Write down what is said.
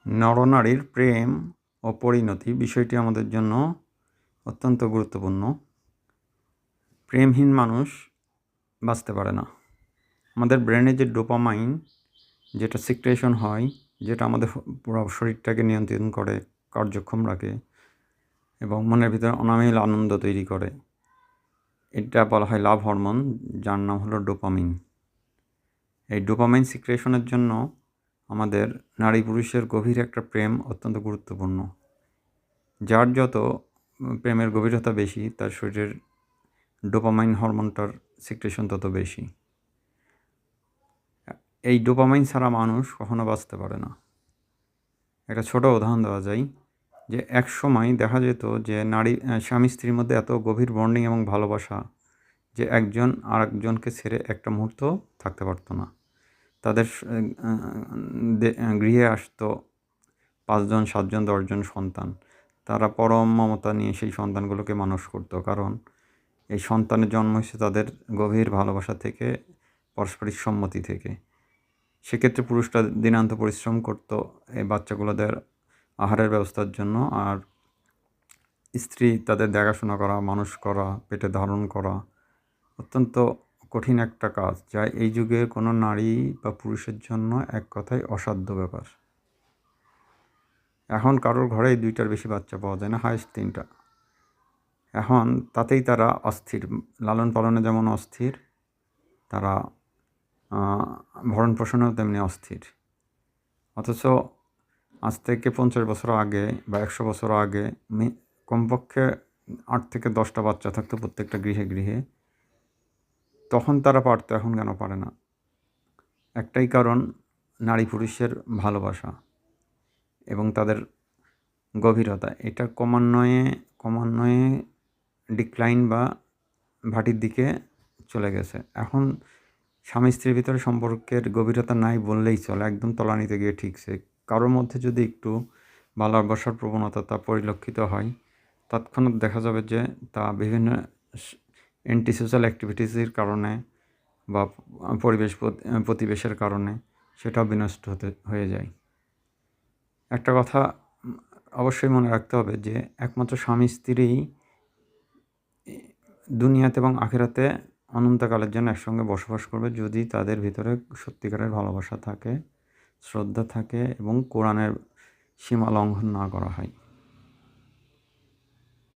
নরনারীর প্রেম ও পরিণতি বিষয়টি আমাদের জন্য অত্যন্ত গুরুত্বপূর্ণ। প্রেমহীন মানুষ বাঁচতে পারে না। আমাদের ব্রেনে যে ডোপামাইন যেটা সিক্রেশন হয়, যেটা আমাদের পুরো শরীরটাকে নিয়ন্ত্রণ করে, কার্যক্ষম রাখে এবং মনের ভিতরে অনাবিল আনন্দ তৈরি করে, এটা বলা হয় লাভ হরমোন, যার নাম হলো ডোপামিন। এই ডোপামাইন সিক্রেশনের জন্য আমাদের নারী পুরুষের গভীর একটা প্রেম অত্যন্ত গুরুত্বপূর্ণ। যার যত প্রেমের গভীরতা বেশি, তার শরীরের ডোপামাইন হরমোনটার সিক্রেশন তত বেশি। এই ডোপামাইন ছাড়া মানুষ কখনো বাঁচতে পারে না। একটা ছোট উদাহরণ দেওয়া যায় যে এক সময় দেখা যেত যে স্বামী স্ত্রীর মধ্যে এত গভীর বন্ডিং এবং ভালোবাসা যে একজন আরেকজনকে ছেড়ে একটা মুহূর্ত থাকতে পারতো না। তাদের গৃহে আসতো 5 জন 7 জন 10 জন সন্তান। তারা পরম মমতা নিয়ে সেই সন্তানগুলোকে মানুষ করতো, কারণ এই সন্তানের জন্ম হয়েছে তাদের গভীর ভালোবাসা থেকে, পারস্পরিক সম্মতি থেকে। সেক্ষেত্রে পুরুষরা দিনান্ত পরিশ্রম করতো এই বাচ্চাগুলোদের আহারের ব্যবস্থার জন্য, আর স্ত্রী তাদের দেখাশোনা করা, মানুষ করা, পেটে ধারণ করা অত্যন্ত কঠিন একটা কাজ, যা এই যুগে কোনো নারী বা পুরুষের জন্য এক কথায় অসাধ্য ব্যাপার। এখন কারোর ঘরে 2টার বেশি বাচ্চা পাওয়া যায় না, হায়েস্ট 3টা। এখন তাতেই তারা অস্থির, লালন পালনে যেমন অস্থির, তারা ভরণ পোষণেও তেমনি অস্থির। অথচ আজ থেকে 50 বছর আগে বা 100 বছর আগে কমপক্ষে 8 থেকে 10টা বাচ্চা থাকতো প্রত্যেকটা গৃহে গৃহে। তখন তারা পারতো, এখন কেন পারে না? একটাই কারণ, নারী পুরুষের ভালোবাসা এবং তাদের গভীরতা। এটা ক্রমান্বয়ে ডিক্লাইন বা ভাটির দিকে চলে গেছে। এখন স্বামী স্ত্রীর ভিতরে সম্পর্কের গভীরতা নাই বললেই চলে, একদম তলানিতে গিয়ে ঠেকছে। কারোর মধ্যে যদি একটু ভালোবাসার প্রবণতা তা পরিলক্ষিত হয়, তৎক্ষণাৎ দেখা যাবে যে তা বিভিন্ন অ্যান্টিসোশ্যাল অ্যাক্টিভিটিসের কারণে বা প্রতিবেশের কারণে সেটাও বিনষ্ট হয়ে যায়। একটা কথা অবশ্যই মনে রাখতে হবে যে একমাত্র স্বামী স্ত্রীই দুনিয়াতে এবং আখিরাতে অনন্তকালের জন্য একসঙ্গে বসবাস করবে, যদি তাদের ভিতরে সত্যিকারের ভালোবাসা থাকে, শ্রদ্ধা থাকে এবং কোরআনের সীমা লঙ্ঘন না করা হয়।